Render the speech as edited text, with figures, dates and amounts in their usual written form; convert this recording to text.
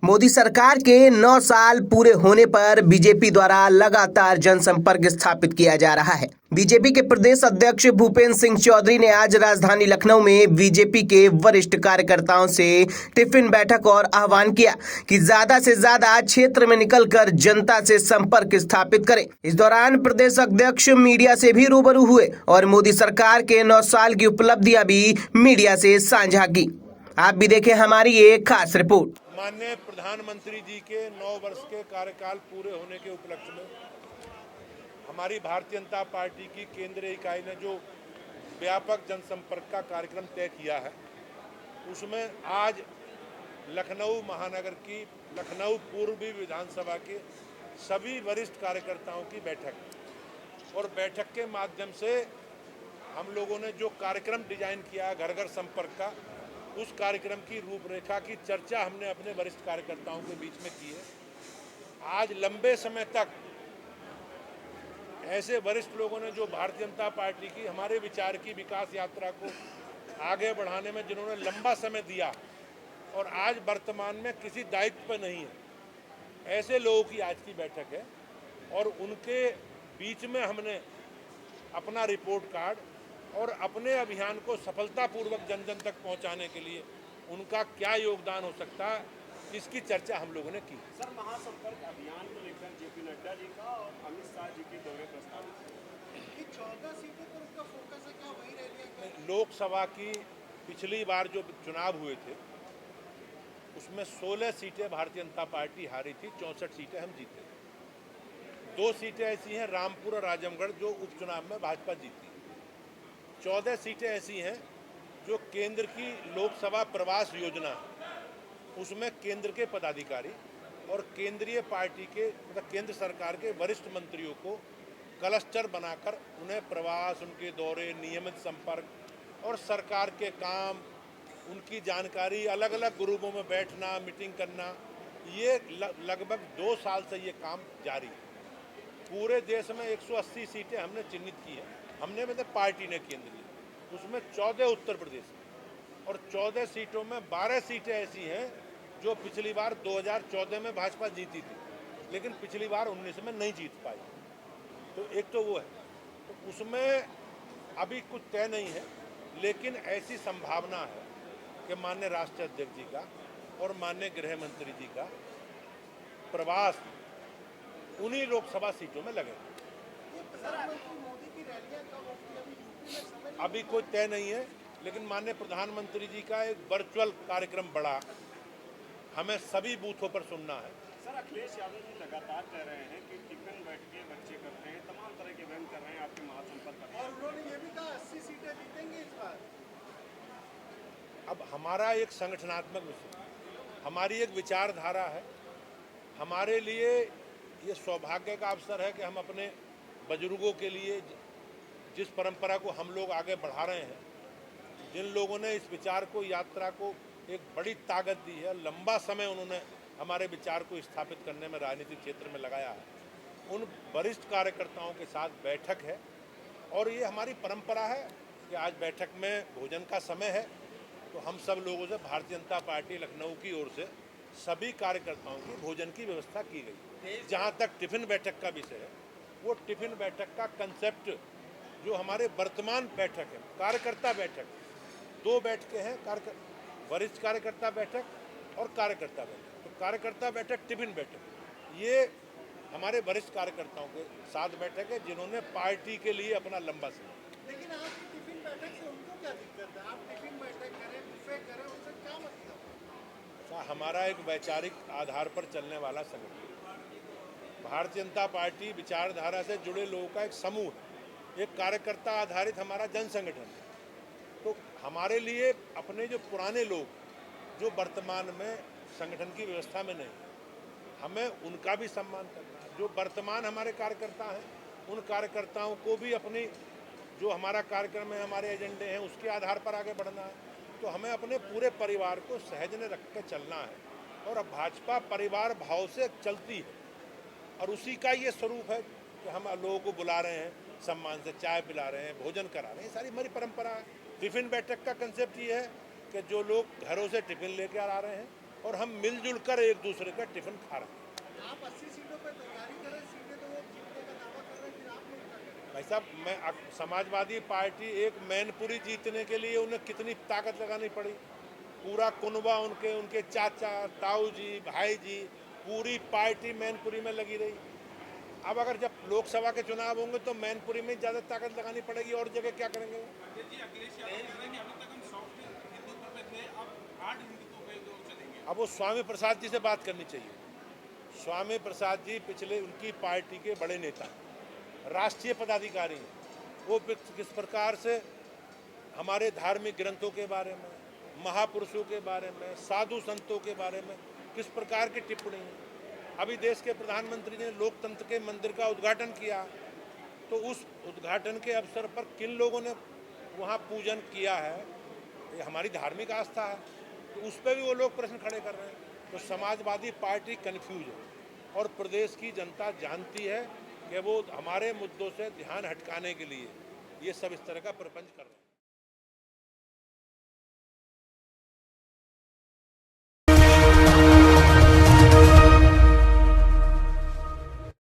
मोदी सरकार के 9 साल पूरे होने पर बीजेपी द्वारा लगातार जनसंपर्क स्थापित किया जा रहा है। बीजेपी के प्रदेश अध्यक्ष भूपेंद्र सिंह चौधरी ने आज राजधानी लखनऊ में बीजेपी के वरिष्ठ कार्यकर्ताओं से टिफिन बैठक और आह्वान किया कि ज्यादा से ज्यादा क्षेत्र में निकलकर जनता से संपर्क स्थापित करें। इस दौरान प्रदेश अध्यक्ष मीडिया से भी रूबरू हुए और मोदी सरकार के 9 साल की उपलब्धियां भी मीडिया से साझा की। आप भी देखें हमारी एक खास रिपोर्ट। माननीय प्रधानमंत्री जी के 9 वर्ष के कार्यकाल पूरे होने के उपलक्ष्य में हमारी भारतीय जनता पार्टी की केंद्रीय इकाई ने जो व्यापक जनसंपर्क का कार्यक्रम तय किया है, उसमें आज लखनऊ महानगर की लखनऊ पूर्वी विधानसभा के सभी वरिष्ठ कार्यकर्ताओं की बैठक और बैठक के माध्यम से हम लोगों ने जो कार्यक्रम डिजाइन किया घर घर संपर्क का, उस कार्यक्रम की रूपरेखा की चर्चा हमने अपने वरिष्ठ कार्यकर्ताओं के बीच में की है। आज लंबे समय तक ऐसे वरिष्ठ लोगों ने जो भारतीय जनता पार्टी की हमारे विचार की विकास यात्रा को आगे बढ़ाने में जिन्होंने लंबा समय दिया और आज वर्तमान में किसी दायित्व पर नहीं है, ऐसे लोगों की आज की बैठक है और उनके बीच में हमने अपना रिपोर्ट कार्ड और अपने अभियान को सफलतापूर्वक जन जन तक पहुंचाने के लिए उनका क्या योगदान हो सकता है, इसकी चर्चा हम लोगों ने की। सर, महासंपर्क अभियान को लेकर जेपी नड्डा जी का और अमित शाह जी के दौरे प्रस्तावित है। 14 सीटों पर उनका फोकस है, क्या वही रैलियां? लोकसभा की पिछली बार जो चुनाव हुए थे उसमें 16 सीटें भारतीय जनता पार्टी हारी थी, 64 सीटें हम जीते। 2 सीटें ऐसी हैं रामपुर और आजमगढ़ जो उपचुनाव में भाजपा जीती। 14 सीटें ऐसी हैं जो केंद्र की लोकसभा प्रवास योजना है, उसमें केंद्र के पदाधिकारी और केंद्रीय पार्टी के मतलब केंद्र सरकार के वरिष्ठ मंत्रियों को क्लस्टर बनाकर उन्हें प्रवास, उनके दौरे, नियमित संपर्क और सरकार के काम, उनकी जानकारी, अलग अलग ग्रुपों में बैठना, मीटिंग करना, ये लगभग 2 साल से ये काम जारी है। पूरे देश में 180 सीटें हमने चिन्हित की है, हमने मतलब पार्टी ने केंद्रीय, उसमें 14 उत्तर प्रदेश और 14 सीटों में 12 सीटें ऐसी हैं जो पिछली बार 2014 में भाजपा जीती थी, लेकिन पिछली बार 19 में नहीं जीत पाई। तो एक तो वो है, तो उसमें अभी कुछ तय नहीं है, लेकिन ऐसी संभावना है कि माननीय राष्ट्रीय अध्यक्ष जी का और माननीय गृह मंत्री जी का प्रवास उन्हीं लोकसभा सीटों में लगेगा। अभी कोई तय नहीं है, लेकिन माननीय प्रधानमंत्री जी का एक वर्चुअल कार्यक्रम बड़ा हमें सभी बूथों पर सुनना है। सर, अखिलेश यादव जी लगातार कह रहे हैं कि टिफिन बैठके बच्चे करते हैं, तमाम तरह के इवेंट कर रहे हैं आपके महासंपर्क, और उन्होंने ये भी कहा 80 सीटें जीतेंगे इस बार। अब हमारा एक संगठनात्मक विषय, हमारी एक विचारधारा है। हमारे लिए ये सौभाग्य का अवसर है कि हम अपने बुजुर्गों के लिए जिस परंपरा को हम लोग आगे बढ़ा रहे हैं, जिन लोगों ने इस विचार को, यात्रा को एक बड़ी ताकत दी है, लंबा समय उन्होंने हमारे विचार को स्थापित करने में राजनीतिक क्षेत्र में लगाया है, उन वरिष्ठ कार्यकर्ताओं के साथ बैठक है। और ये हमारी परंपरा है कि आज बैठक में भोजन का समय है, तो हम सब लोगों से भारतीय जनता पार्टी लखनऊ की ओर से सभी कार्यकर्ताओं की भोजन की व्यवस्था की गई। जहाँ तक टिफिन बैठक का विषय है, वो टिफिन बैठक का कंसेप्ट जो हमारे वर्तमान बैठक है, कार्यकर्ता बैठक, 2 बैठकें हैं, वरिष्ठ कार्यकर्ता बैठक और कार्यकर्ता बैठक। तो कार्यकर्ता बैठक, टिफिन बैठक, ये हमारे वरिष्ठ कार्यकर्ताओं के साथ बैठक है जिन्होंने पार्टी के लिए अपना लंबा समय। लेकिन आप टिफिन बैठक से उनको क्या दिक्कत है? आप टिफिन बैठक करें, बुफे करें, उनसे क्या मतलब? हमारा एक वैचारिक आधार पर चलने वाला संगठन, भारतीय जनता पार्टी विचारधारा से जुड़े लोगों का एक समूह है, एक कार्यकर्ता आधारित हमारा जन संगठन है। तो हमारे लिए अपने जो पुराने लोग जो वर्तमान में संगठन की व्यवस्था में नहीं, हमें उनका भी सम्मान करना है। जो वर्तमान हमारे कार्यकर्ता हैं, उन कार्यकर्ताओं को भी अपनी जो हमारा कार्यक्रम है, हमारे एजेंडे हैं, उसके आधार पर आगे बढ़ना है। तो हमें अपने पूरे परिवार को सहज में रख के चलना है और अब भाजपा परिवार भाव से चलती है और उसी का ये स्वरूप है कि हम लोगों को बुला रहे हैं, सम्मान से चाय पिला रहे हैं, भोजन करा रहे हैं, सारी हमारी परंपरा है। टिफिन बैठक का कंसेप्ट ये है कि जो लोग घरों से टिफिन लेकर आ रहे हैं और हम मिलजुल कर एक दूसरे का टिफिन खा रहे हैं। आप 80 सीटों पर तैयारी करें, सीटें तो वो जीतने का दावा कर रहे हैं, फिर आप लोग क्या करें? भाई साहब, समाजवादी पार्टी एक मैनपुरी जीतने के लिए उन्हें कितनी ताकत लगानी पड़ी। पूरा कुनबा उनके चाचा, ताऊ जी, भाई जी, पूरी पार्टी मैनपुरी में लगी रही। अब अगर जब लोकसभा के चुनाव होंगे तो मैनपुरी में ज़्यादा ताकत लगानी पड़ेगी, और जगह क्या करेंगे? जी, अखिलेश यादव कह रहे हैं कि अभी तक हम सॉफ्ट हिंदुत्व पे थे, अब हार्ड हिंदुत्व पे तो चलेंगे। अब वो स्वामी प्रसाद जी से बात करनी चाहिए। स्वामी प्रसाद जी पिछले उनकी पार्टी के बड़े नेता हैं, राष्ट्रीय पदाधिकारी हैं। वो किस प्रकार से हमारे धार्मिक ग्रंथों के बारे में, महापुरुषों के बारे में, साधु संतों के बारे में किस प्रकार की टिप्पणी है। अभी देश के प्रधानमंत्री ने लोकतंत्र के मंदिर का उद्घाटन किया, तो उस उद्घाटन के अवसर पर किन लोगों ने वहाँ पूजन किया है, ये हमारी धार्मिक आस्था है, तो उस पर भी वो लोग प्रश्न खड़े कर रहे हैं। तो समाजवादी पार्टी कन्फ्यूज है और प्रदेश की जनता जानती है कि वो हमारे मुद्दों से ध्यान हटकाने के लिए ये सब इस तरह का प्रपंच कर रहे हैं।